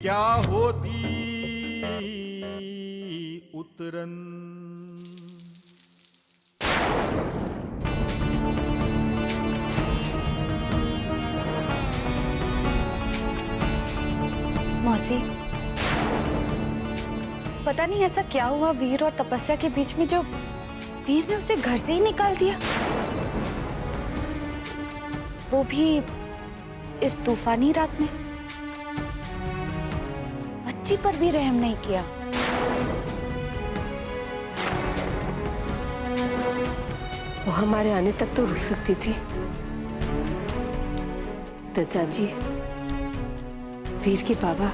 क्या होती उतरन। मौसी, पता नहीं ऐसा क्या हुआ वीर और तपस्या के बीच में जो वीर ने उसे घर से ही निकाल दिया, वो भी इस तूफानी रात में। बच्ची पर भी रहम नहीं किया। वो हमारे आने तक तो रुक सकती थी। तो चाची, वीर के बाबा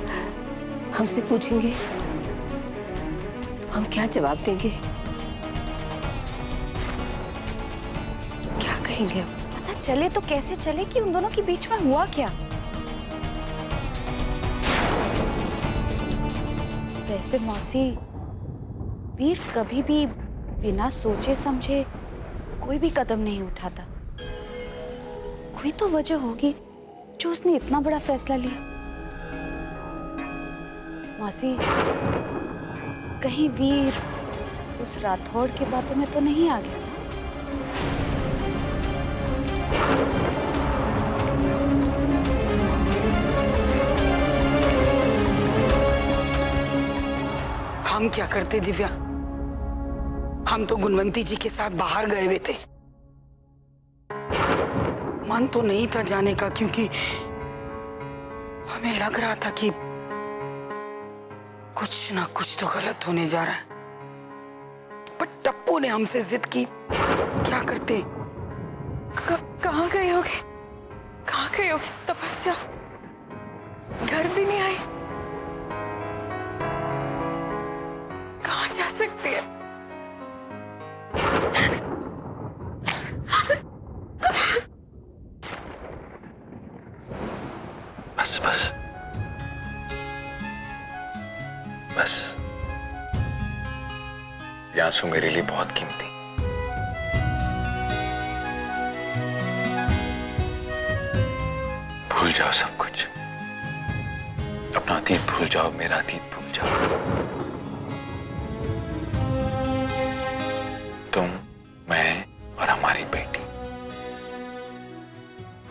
हमसे पूछेंगे तो हम क्या जवाब देंगे? क्या कहेंगे हम? पता चले तो कैसे चले कि उन दोनों के बीच में हुआ क्या। वैसे मौसी, वीर कभी भी बिना सोचे समझे कोई भी कदम नहीं उठाता। कोई तो वजह होगी जो उसने इतना बड़ा फैसला लिया। मौसी, कहीं वीर उस राठौड़ की बातों में तो नहीं आ गया? हम क्या करते दिव्या? हम तो गुणवंती जी के साथ बाहर गए हुए थे। मन तो नहीं था जाने का, क्योंकि हमें लग रहा था कि कुछ ना कुछ तो गलत होने जा रहा है। पर टप्पू ने हमसे जिद की। क्या करते? कहाँ गए होगे? कहाँ गए होगे तपस्या? घर भी नहीं आई। कहाँ जा सकती है? बस बस बस, ये आंसू मेरे लिए बहुत कीमती। भूल जाओ सब कुछ, अपना अतीत भूल जाओ, मेरा अतीत भूल जाओ। तुम, मैं और हमारी बेटी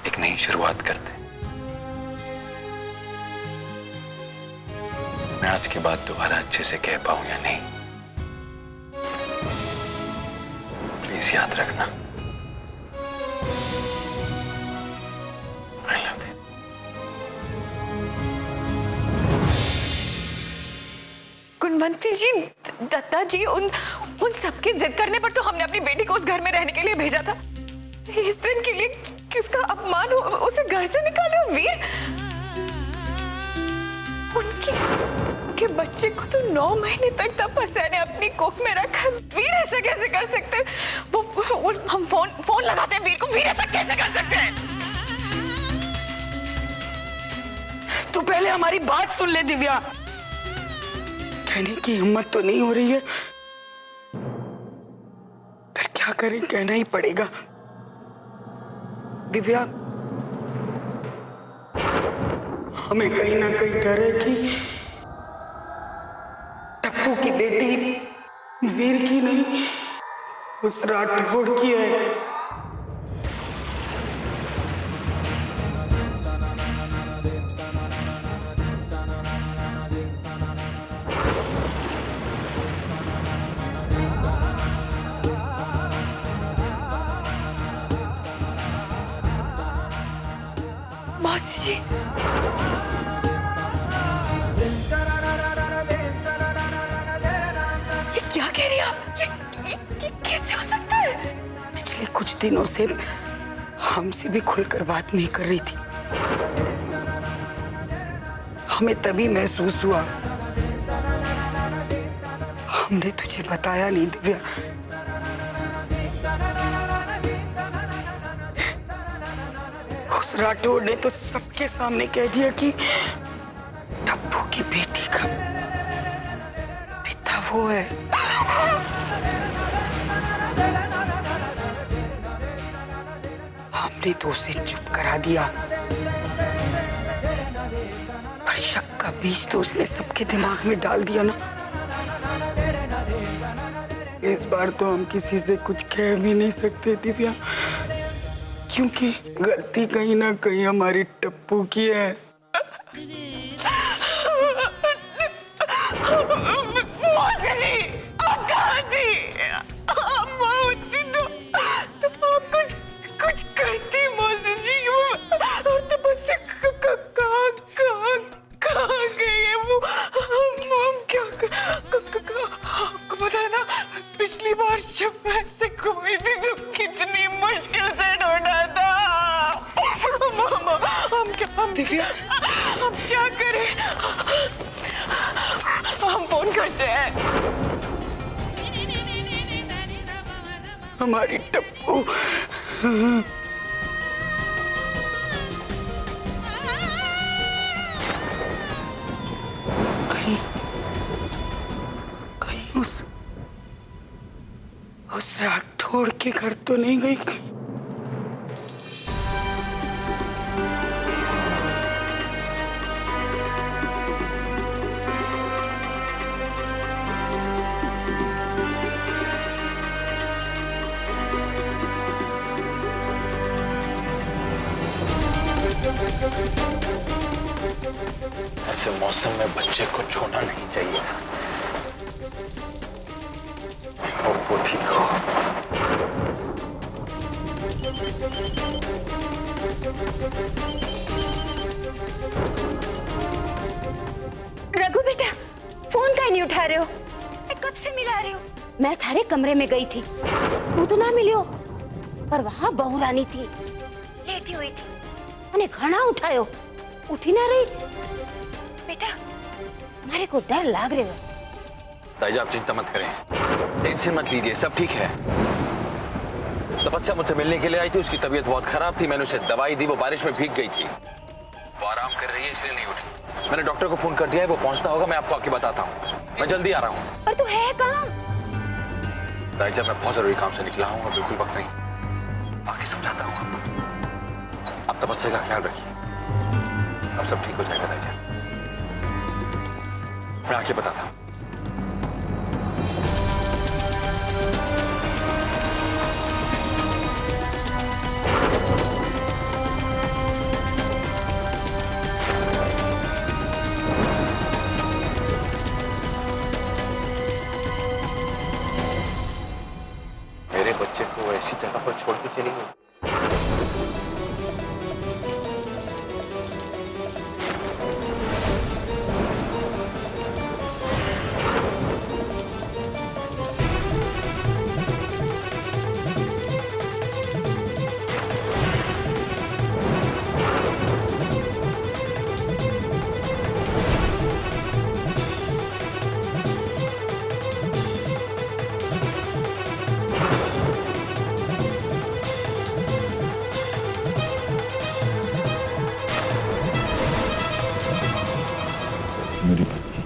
एक नई शुरुआत करते। मैं आज के बाद दोबारा अच्छे से कह पाऊं या नहीं, प्लीज याद रखना। I love you. Gunwanti ji, Datta ji, उन सबके जिद करने पर तो हमने अपनी बेटी को उस घर में रहने के लिए भेजा था। इस दिन के लिए कि उसका अपमान हो, उसे घर से निकाले। और वीर, उनके बच्चे को तो 9 महीने तक तपस्या ने अपनी कोख में रखा। वीर ऐसा कैसे कर सकते हैं? वो हम फोन लगाते हैं वीर को। वीर ऐसा कैसे कर सकते हैं? तू पहले हमारी बात सुन ले दिव्या। कहने की हिम्मत तो नहीं हो रही है, पर क्या करें, कहना ही पड़ेगा। दिव्या, हमें कहीं ना कहीं डर है कि टप्पू की बेटी वीर की नहीं, उस राठौड़ की है। मौसी जी, ये क्या कह रही हैं आप? ये कैसे हो सकता है? पिछले कुछ दिनों से हमसे भी खुलकर बात नहीं कर रही थी। हमें तभी महसूस हुआ। हमने तुझे बताया नहीं दिव्या। उस राठौड़ ने तो सबके सामने कह दिया कि टप्पू की बेटी का पिता वो है। हमने तो उसे चुप करा दिया, पर शक का बीज तो उसने सबके दिमाग में डाल दिया ना। इस बार तो हम किसी से कुछ कह भी नहीं सकते दिव्या, क्योंकि गलती कहीं ना कहीं हमारी टप्पू की है। मौसी जी, आप कहाँ थी? अम्मा होती तो आप कुछ करती मौसी जी। और तो बस कहाँ गई है वो? हम क्या आपको पता है ना, पिछली बार जब मैं से घूमी थी तो कितनी मुश्किल से ढूंढा था। हम क्या करें? हम फोन करते हैं। हमारी टप्पू कहीं उस राठौड़ के घर तो नहीं गई? ऐसे मौसम में बच्चे को छोड़ना नहीं चाहिए। और वो ठीक हो। रघु बेटा, फोन काहे नहीं उठा रहे हो? मैं कब से मिला रही हूँ। मैं थारे कमरे में गई थी, तू तो ना मिलियो, पर वहाँ बहू रानी थी, लेटी हुई थी। मैंने घना उठायो, उठी ना रही। बेटा, हमारे को डर लाग रहे हो। ताई जी, आप चिंता मत करें, टेंशन मत लीजिए, सब ठीक है। तपस्या मुझसे मिलने के लिए आई थी, उसकी तबीयत बहुत खराब थी, मैंने उसे दवाई दी, वो बारिश में भीग गई थी। वो आराम कर रही है इसलिए नहीं उठी। मैंने डॉक्टर को फोन कर दिया है, वो पहुंचता होगा, मैं आपको आके बताता हूँ। मैं जल्दी आ रहा हूँ। पर तू है कहाँ? ताई जी, मैं बहुत जरूरी काम से निकला हूँ, बिल्कुल वक्त नहीं, आके समझाता हूँ आपको। आप तपस्या का ख्याल रखिए, अब सब ठीक हो जाएगा ताई जी। मैं आके बताता हूँ। मेरे बच्चे को ऐसी जगह पर छोड़ के चली गई। मेरी बच्ची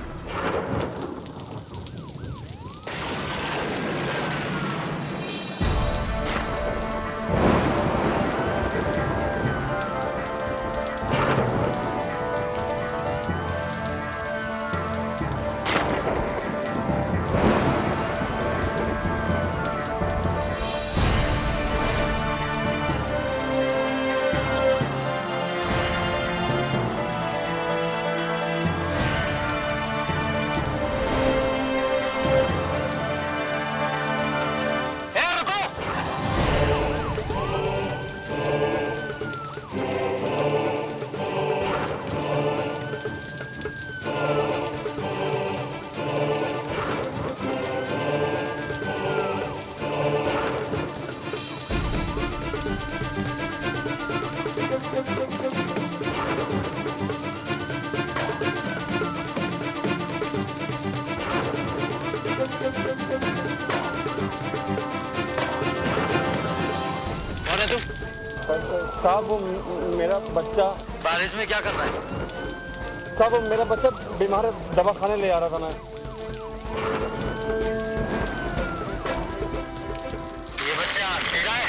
साहब, वो मेरा बच्चा बारिश में क्या कर रहा है? साहब, वो मेरा बच्चा बीमार है, दवाखाने ले आ रहा था मैं। ये बच्चा तेरा है?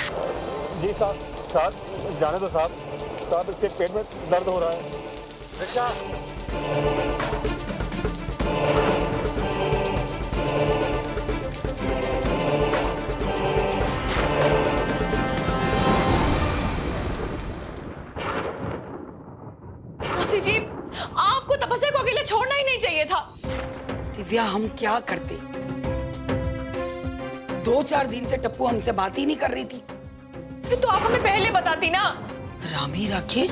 जी साहब, साहब जाने दो साहब, साहब इसके पेट में दर्द हो रहा है। रिक्शा तपस्या को अकेले छोड़ना ही नहीं चाहिए था। दिव्या हम क्या करते? 2-4 दिन से टप्पू हमसे बात ही नहीं कर रही थी। फिर तो आप हमें पहले बताती ना। रामी रखे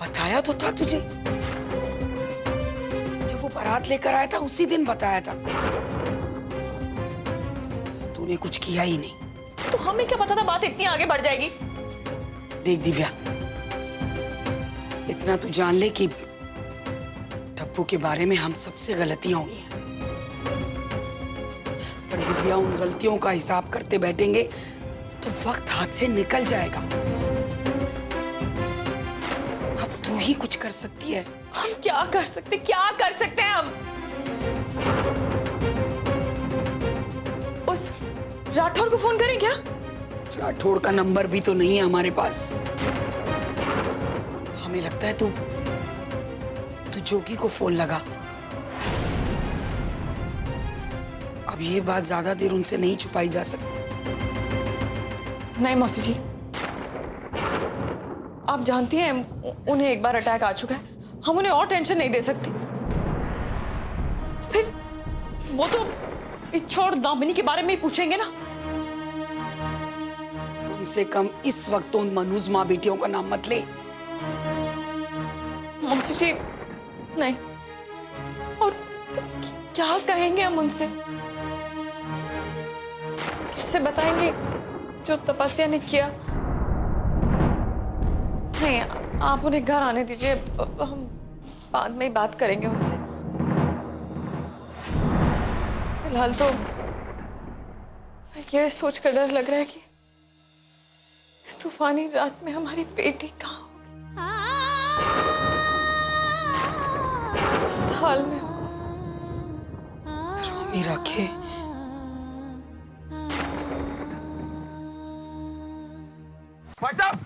बताया तो था तुझे, जब वो बारात लेकर आया था उसी दिन बताया था। तूने कुछ किया ही नहीं। तो हमें क्या पता था बात इतनी आगे बढ़ जाएगी। देख दिव्या, इतना तू जान ले कि टप्पू के बारे में हम सबसे गलतियां हुई हैं, पर दिव्या उन गलतियों का हिसाब करते बैठेंगे तो वक्त हाथ से निकल जाएगा। अब तू ही कुछ कर सकती है। हम क्या कर सकते हैं हम? उस राठौर को फोन करें क्या? राठौड़ का नंबर भी तो नहीं है हमारे पास। हमें लगता है तू जोगी को फोन लगा। अब ये बात ज्यादा देर उनसे नहीं छुपाई जा सकती। नहीं मौसी जी, आप जानती हैं उन्हें एक बार अटैक आ चुका है, हम उन्हें और टेंशन नहीं दे सकते। फिर वो तो छोड़ दामिनी के बारे में ही पूछेंगे ना। कम से कम इस वक्त तो उन मनूज माँ बेटियों का नाम मत ले। मौसी जी नहीं, और क्या कहेंगे हम उनसे? कैसे बताएंगे जो तपस्या ने किया? नहीं, आप उन्हें घर आने दीजिए, हम बाद में ही बात करेंगे उनसे। फिलहाल तो ये सोचकर डर लग रहा है कि इस तूफानी रात में हमारी बेटी कहाँ होगी, किस हाल में होगी। रामी रखे भाई साहब,